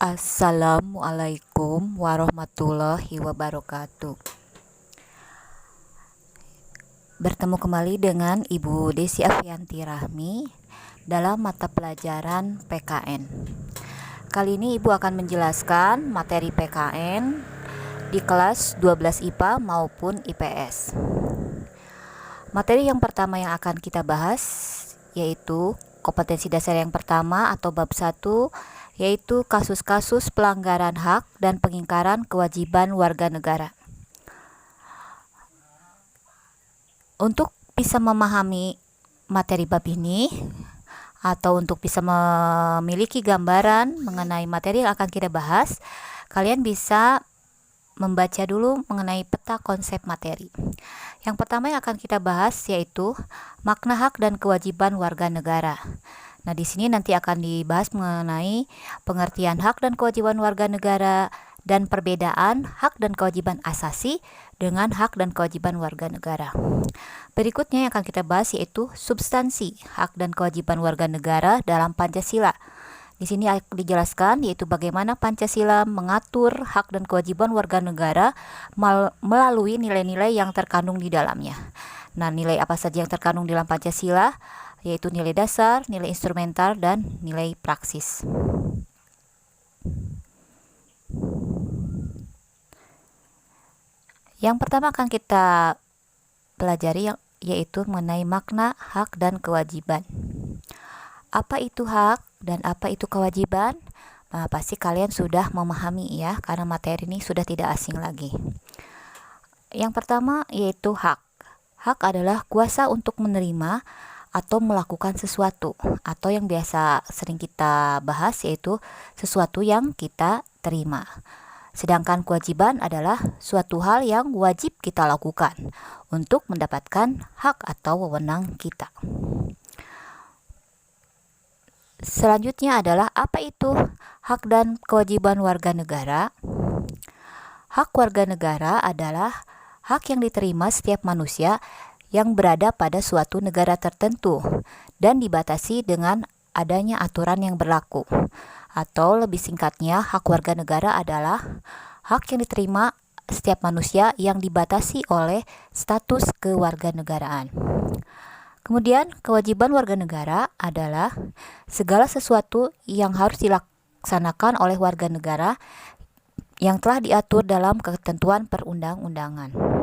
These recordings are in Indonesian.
Assalamualaikum warahmatullahi wabarakatuh. Bertemu kembali dengan Ibu Desi Afianti Rahmi dalam mata pelajaran PKN. Kali ini Ibu akan menjelaskan materi PKN di kelas 12 IPA maupun IPS. Materi yang pertama yang akan kita bahas yaitu kompetensi dasar yang pertama atau bab 1, yaitu kasus-kasus pelanggaran hak dan pengingkaran kewajiban warga negara. Untuk bisa memahami materi bab ini atau untuk bisa memiliki gambaran mengenai materi yang akan kita bahas, kalian bisa membaca dulu mengenai peta konsep materi. Yang pertama yang akan kita bahas yaitu makna hak dan kewajiban warga negara. Nah, di sini nanti akan dibahas mengenai pengertian hak dan kewajiban warga negara dan perbedaan hak dan kewajiban asasi dengan hak dan kewajiban warga negara. Berikutnya yang akan kita bahas yaitu substansi hak dan kewajiban warga negara dalam Pancasila. Di sini dijelaskan yaitu bagaimana Pancasila mengatur hak dan kewajiban warga negara melalui nilai-nilai yang terkandung di dalamnya. Nah, nilai apa saja yang terkandung dalam Pancasila? Yaitu nilai dasar, nilai instrumental, dan nilai praksis. Yang pertama akan kita pelajari yaitu mengenai makna hak dan kewajiban. Apa itu hak dan apa itu kewajiban? Nah, pasti kalian sudah memahami ya, karena materi ini sudah tidak asing lagi. Yang pertama yaitu hak. Hak adalah kuasa untuk menerima atau melakukan sesuatu, atau yang biasa sering kita bahas yaitu sesuatu yang kita terima. Sedangkan kewajiban adalah suatu hal yang wajib kita lakukan untuk mendapatkan hak atau wewenang kita. Selanjutnya adalah apa itu hak dan kewajiban warga negara? Hak warga negara adalah hak yang diterima setiap manusia yang berada pada suatu negara tertentu dan dibatasi dengan adanya aturan yang berlaku. Atau lebih singkatnya, hak warga negara adalah hak yang diterima setiap manusia yang dibatasi oleh status kewarganegaraan. Kemudian, kewajiban warga negara adalah segala sesuatu yang harus dilaksanakan oleh warga negara yang telah diatur dalam ketentuan perundang-undangan.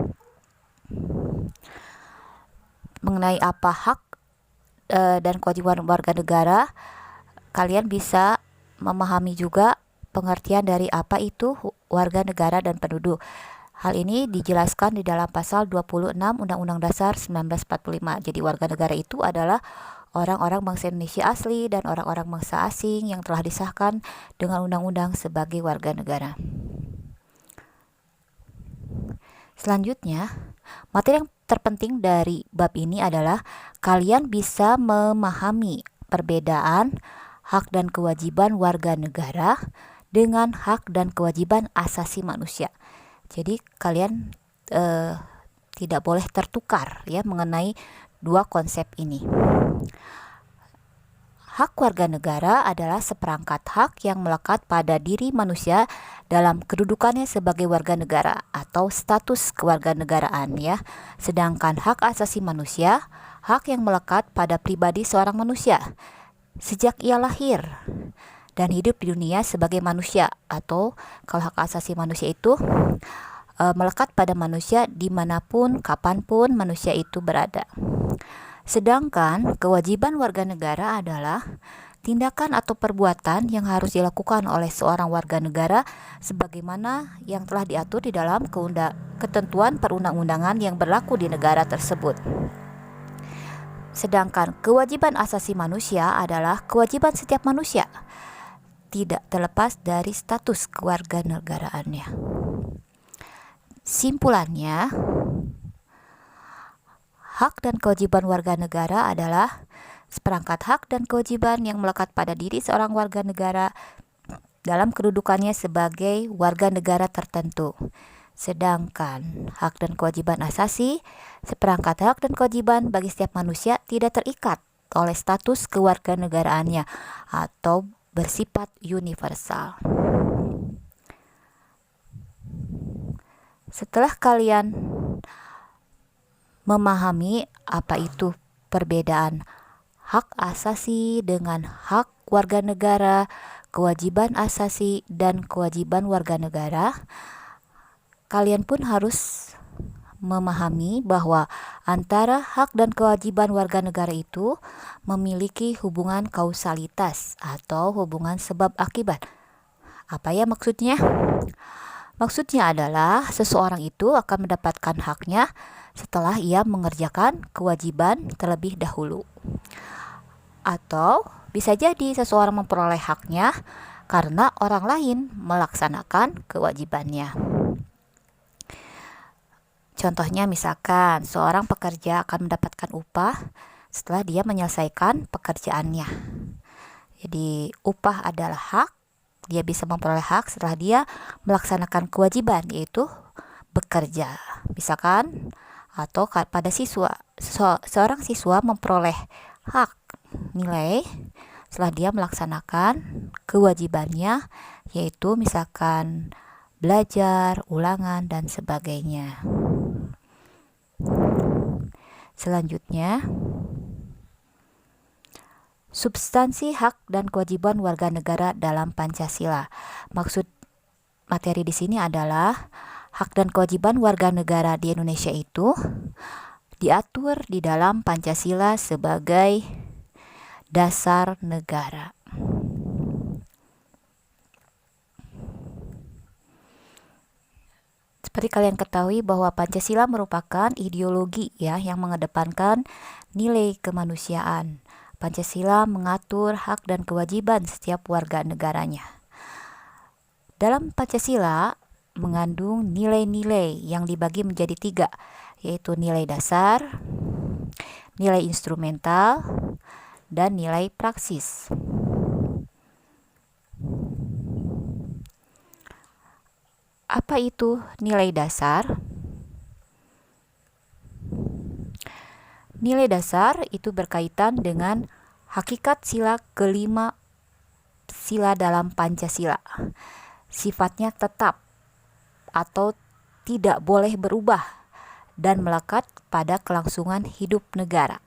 Mengenai apa hak dan kewajiban warga negara, kalian bisa memahami juga pengertian dari apa itu warga negara dan penduduk. Hal ini dijelaskan di dalam pasal 26 Undang-Undang Dasar 1945. Jadi warga negara itu adalah orang-orang bangsa Indonesia asli dan orang-orang bangsa asing yang telah disahkan dengan undang-undang sebagai warga negara. Selanjutnya, materi yang terpenting dari bab ini adalah kalian bisa memahami perbedaan hak dan kewajiban warga negara dengan hak dan kewajiban asasi manusia. Jadi kalian tidak boleh tertukar ya mengenai dua konsep ini. Hak warga negara adalah seperangkat hak yang melekat pada diri manusia dalam kedudukannya sebagai warga negara atau status kewarganegaraan ya. Sedangkan hak asasi manusia, hak yang melekat pada pribadi seorang manusia sejak ia lahir dan hidup di dunia sebagai manusia, atau kalau hak asasi manusia itu melekat pada manusia dimanapun, kapanpun manusia itu berada. Sedangkan kewajiban warga negara adalah tindakan atau perbuatan yang harus dilakukan oleh seorang warga negara sebagaimana yang telah diatur di dalam ketentuan perundang-undangan yang berlaku di negara tersebut. Sedangkan kewajiban asasi manusia adalah kewajiban setiap manusia, tidak terlepas dari status kewarganegaraannya. Simpulannya, hak dan kewajiban warga negara adalah seperangkat hak dan kewajiban yang melekat pada diri seorang warga negara dalam kedudukannya sebagai warga negara tertentu. Sedangkan hak dan kewajiban asasi, seperangkat hak dan kewajiban bagi setiap manusia tidak terikat oleh status kewarganegaraannya atau bersifat universal. Setelah kalian memahami apa itu perbedaan hak asasi dengan hak warga negara, kewajiban asasi dan kewajiban warga negara, kalian pun harus memahami bahwa antara hak dan kewajiban warga negara itu memiliki hubungan kausalitas atau hubungan sebab akibat. Apa ya maksudnya? Maksudnya adalah seseorang itu akan mendapatkan haknya setelah ia mengerjakan kewajiban terlebih dahulu. Atau bisa jadi seseorang memperoleh haknya karena orang lain melaksanakan kewajibannya. Contohnya misalkan seorang pekerja akan mendapatkan upah setelah dia menyelesaikan pekerjaannya. Jadi upah adalah hak, dia bisa memperoleh hak setelah dia melaksanakan kewajiban, yaitu bekerja. Misalkan atau pada siswa, seorang siswa memperoleh hak nilai setelah dia melaksanakan kewajibannya, yaitu misalkan belajar, ulangan, dan sebagainya. Selanjutnya, substansi hak dan kewajiban warga negara dalam Pancasila. Maksud materi di sini adalah hak dan kewajiban warga negara di Indonesia itu diatur di dalam Pancasila sebagai dasar negara. Seperti kalian ketahui bahwa Pancasila merupakan ideologi yang mengedepankan nilai kemanusiaan. Pancasila mengatur hak dan kewajiban setiap warga negaranya. Dalam Pancasila mengandung nilai-nilai yang dibagi menjadi 3, yaitu nilai dasar, nilai instrumental, dan nilai praksis. Apa itu nilai dasar? Nilai dasar itu berkaitan dengan hakikat sila kelima sila dalam Pancasila. Sifatnya tetap atau tidak boleh berubah dan melekat pada kelangsungan hidup negara.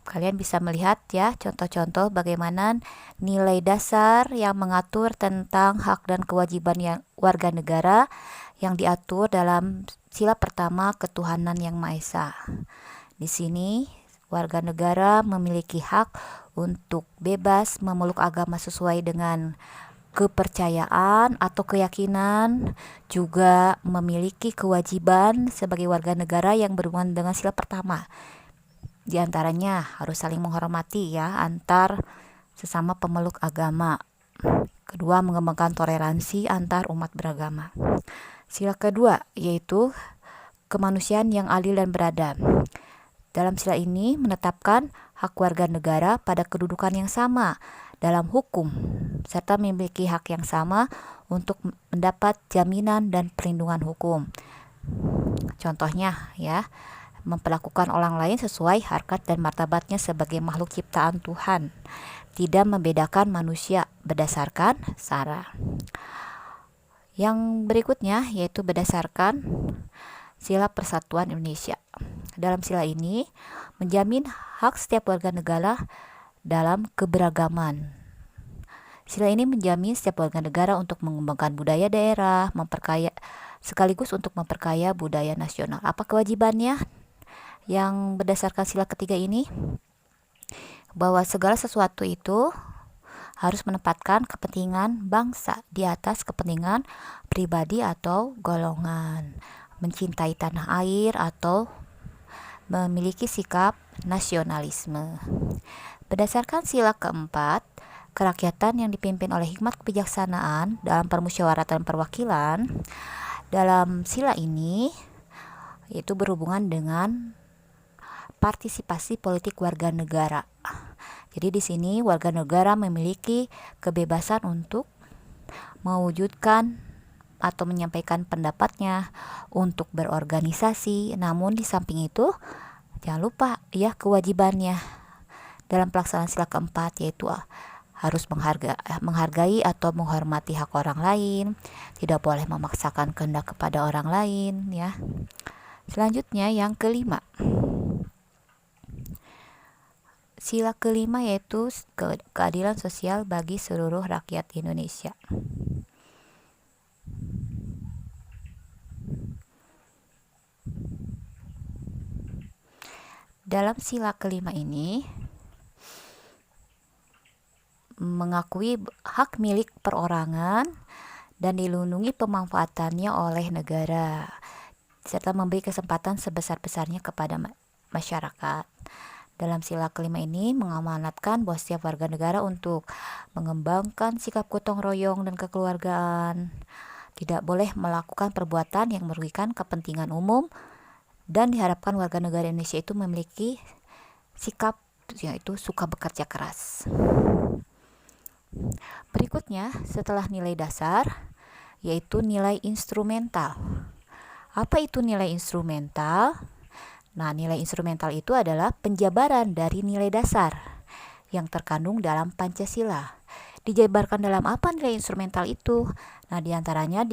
Kalian bisa melihat ya contoh-contoh bagaimana nilai dasar yang mengatur tentang hak dan kewajiban yang warga negara yang diatur dalam sila pertama ketuhanan yang Maha Esa. Di sini warga negara memiliki hak untuk bebas memeluk agama sesuai dengan kepercayaan atau keyakinan, juga memiliki kewajiban sebagai warga negara yang berhubungan dengan sila pertama. Di antaranya harus saling menghormati antar sesama pemeluk agama. Kedua, mengembangkan toleransi antar umat beragama. Sila kedua yaitu kemanusiaan yang adil dan beradab. Dalam sila ini menetapkan hak warga negara pada kedudukan yang sama dalam hukum serta memiliki hak yang sama untuk mendapat jaminan dan perlindungan hukum. Contohnya memperlakukan orang lain sesuai harkat dan martabatnya sebagai makhluk ciptaan Tuhan, tidak membedakan manusia berdasarkan sara. Yang berikutnya yaitu berdasarkan sila persatuan Indonesia. Dalam sila ini menjamin hak setiap warga negara dalam keberagaman. Sila ini menjamin setiap warga negara untuk mengembangkan budaya daerah, sekaligus untuk memperkaya budaya nasional. Apa kewajibannya? Yang berdasarkan sila ketiga ini, bahwa segala sesuatu itu harus menempatkan kepentingan bangsa di atas kepentingan pribadi atau golongan, mencintai tanah air atau memiliki sikap nasionalisme. Berdasarkan sila keempat, kerakyatan yang dipimpin oleh hikmat kebijaksanaan dalam permusyawaratan perwakilan. Dalam sila ini yaitu berhubungan dengan partisipasi politik warga negara. Jadi di sini warga negara memiliki kebebasan untuk mewujudkan atau menyampaikan pendapatnya, untuk berorganisasi. Namun di samping itu, jangan lupa ya kewajibannya dalam pelaksanaan sila keempat, yaitu harus menghargai atau menghormati hak orang lain, tidak boleh memaksakan kehendak kepada orang lain ya. Selanjutnya yang kelima. Sila kelima yaitu keadilan sosial bagi seluruh rakyat Indonesia. Dalam sila kelima ini mengakui hak milik perorangan dan dilindungi pemanfaatannya oleh negara, serta memberi kesempatan sebesar-besarnya kepada masyarakat. Dalam sila kelima ini mengamanatkan bahwa setiap warga negara untuk mengembangkan sikap gotong royong dan kekeluargaan, tidak boleh melakukan perbuatan yang merugikan kepentingan umum, dan diharapkan warga negara Indonesia itu memiliki sikap yaitu suka bekerja keras. Berikutnya, setelah nilai dasar, yaitu nilai instrumental. Apa itu nilai instrumental? Nah, nilai instrumental itu adalah penjabaran dari nilai dasar yang terkandung dalam Pancasila. Dijabarkan dalam apa nilai instrumental itu? Nah, diantaranya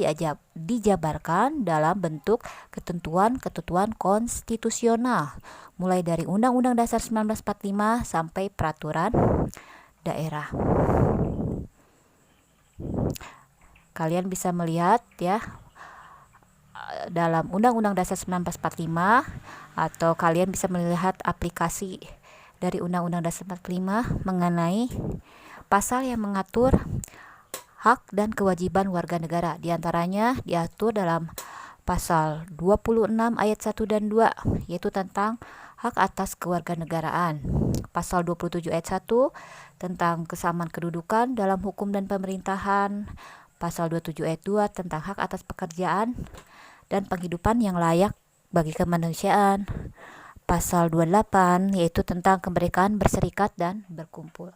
dijabarkan dalam bentuk ketentuan-ketentuan konstitusional, mulai dari Undang-Undang Dasar 1945 sampai peraturan daerah. Kalian bisa melihat ya dalam Undang-Undang Dasar 1945, atau kalian bisa melihat aplikasi dari Undang-Undang Dasar 45 mengenai pasal yang mengatur hak dan kewajiban warga negara. Di antaranya diatur dalam pasal 26 ayat 1 dan 2, yaitu tentang hak atas kewarganegaraan. Pasal 27 ayat 1 tentang kesamaan kedudukan dalam hukum dan pemerintahan. Pasal 27 ayat 2 tentang hak atas pekerjaan dan penghidupan yang layak bagi kemanusiaan. Pasal 28 yaitu tentang kemerdekaan berserikat dan berkumpul.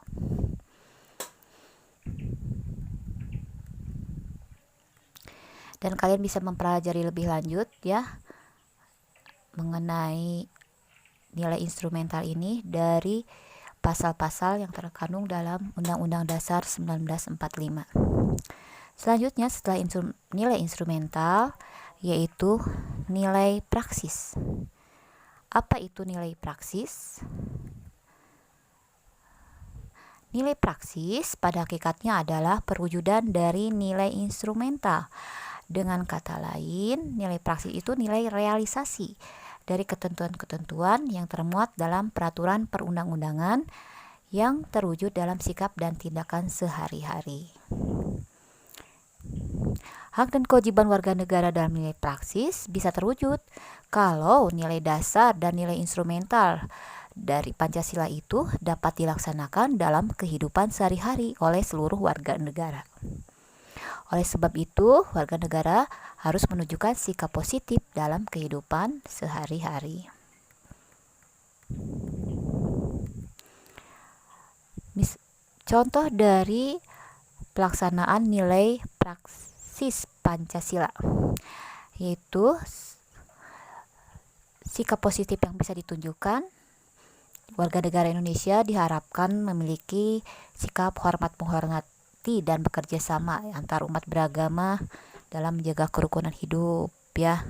Dan kalian bisa mempelajari lebih lanjut ya mengenai nilai instrumental ini dari pasal-pasal yang terkandung dalam Undang-Undang Dasar 1945. Selanjutnya setelah nilai instrumental yaitu nilai praksis. Apa itu nilai praksis? Nilai praksis pada hakikatnya adalah perwujudan dari nilai instrumental. Dengan kata lain, nilai praksis itu nilai realisasi dari ketentuan-ketentuan yang termuat dalam peraturan perundang-undangan yang terwujud dalam sikap dan tindakan sehari-hari. Hak dan kewajiban warga negara dalam nilai praksis bisa terwujud kalau nilai dasar dan nilai instrumental dari Pancasila itu dapat dilaksanakan dalam kehidupan sehari-hari oleh seluruh warga negara. Oleh sebab itu, warga negara harus menunjukkan sikap positif dalam kehidupan sehari-hari. Contoh dari pelaksanaan nilai praksis Pancasila, yaitu sikap positif yang bisa ditunjukkan. Warga negara Indonesia diharapkan memiliki sikap hormat menghormati dan bekerja sama antar umat beragama dalam menjaga kerukunan hidup ya.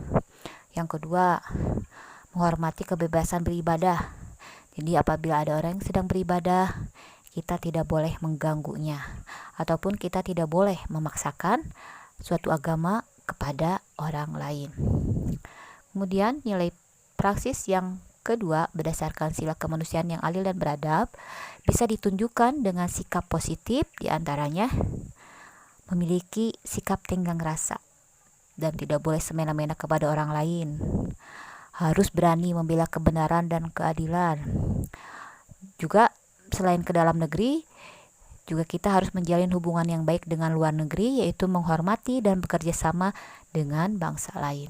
Yang kedua, menghormati kebebasan beribadah. Jadi apabila ada orang yang sedang beribadah, kita tidak boleh mengganggunya, ataupun kita tidak boleh memaksakan suatu agama kepada orang lain. Kemudian nilai praksis yang kedua berdasarkan sila kemanusiaan yang adil dan beradab bisa ditunjukkan dengan sikap positif, diantaranya memiliki sikap tenggang rasa dan tidak boleh semena-mena kepada orang lain, harus berani membela kebenaran dan keadilan. Juga selain ke dalam negeri, juga kita harus menjalin hubungan yang baik dengan luar negeri, yaitu menghormati dan bekerja sama dengan bangsa lain.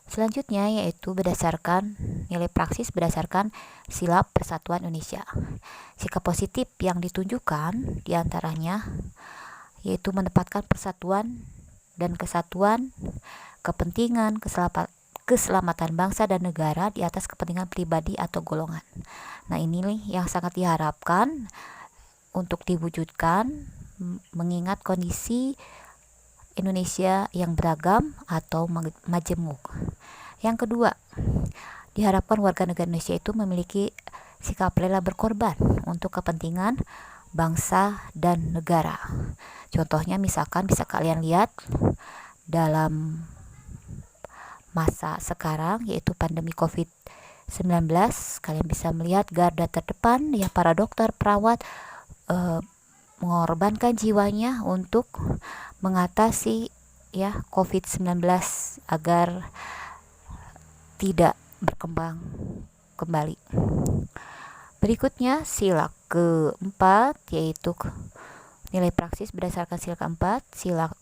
Selanjutnya yaitu berdasarkan nilai praksis berdasarkan sila Persatuan Indonesia. Sikap positif yang ditunjukkan diantaranya yaitu menempatkan persatuan dan kesatuan, kepentingan, keselamatan bangsa dan negara di atas kepentingan pribadi atau golongan. Nah, ini nih yang sangat diharapkan untuk diwujudkan mengingat kondisi Indonesia yang beragam atau majemuk. Yang kedua, diharapkan warga negara Indonesia itu memiliki sikap rela berkorban untuk kepentingan bangsa dan negara. Contohnya misalkan bisa kalian lihat dalam masa sekarang yaitu pandemi COVID-19, kalian bisa melihat garda terdepan ya para dokter, perawat mengorbankan jiwanya untuk mengatasi ya COVID-19 agar tidak berkembang kembali. Berikutnya sila keempat yaitu nilai praksis berdasarkan sila keempat, sila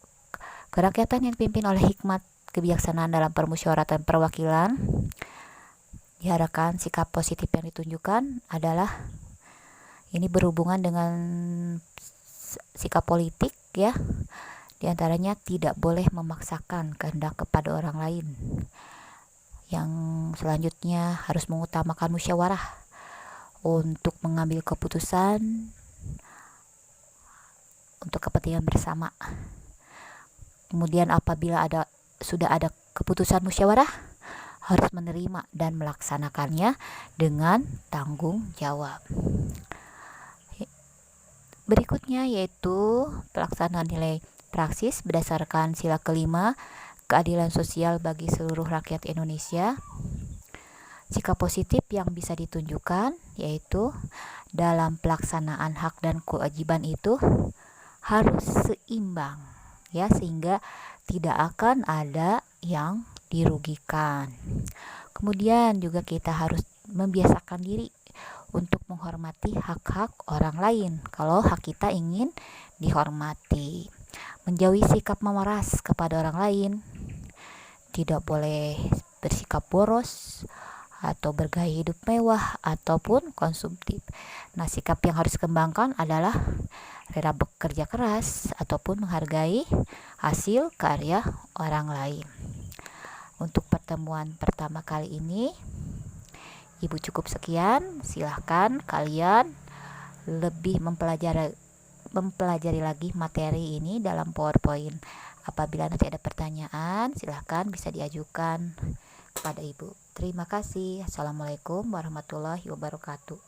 kerakyatan yang dipimpin oleh hikmat kebijaksanaan dalam permusyawaratan perwakilan. Diharapkan sikap positif yang ditunjukkan adalah ini berhubungan dengan sikap politik ya. Di antaranya tidak boleh memaksakan kehendak kepada orang lain. Yang selanjutnya harus mengutamakan musyawarah untuk mengambil keputusan untuk kepentingan bersama. Kemudian apabila sudah ada keputusan musyawarah, harus menerima dan melaksanakannya dengan tanggung jawab. Berikutnya yaitu pelaksanaan nilai praksis berdasarkan sila kelima, keadilan sosial bagi seluruh rakyat Indonesia. Sikap positif yang bisa ditunjukkan yaitu dalam pelaksanaan hak dan kewajiban itu harus seimbang ya, sehingga tidak akan ada yang dirugikan. Kemudian juga kita harus membiasakan diri untuk menghormati hak-hak orang lain kalau hak kita ingin dihormati. Menjauhi sikap memeras kepada orang lain, tidak boleh bersikap boros atau bergaya hidup mewah ataupun konsumtif. Nah, sikap yang harus dikembangkan adalah rela bekerja keras ataupun menghargai hasil karya orang lain. Untuk pertemuan pertama kali ini, Ibu cukup sekian. Silahkan kalian lebih mempelajari lagi materi ini dalam PowerPoint. Apabila nanti ada pertanyaan, silahkan bisa diajukan kepada Ibu. Terima kasih. Assalamualaikum warahmatullahi wabarakatuh.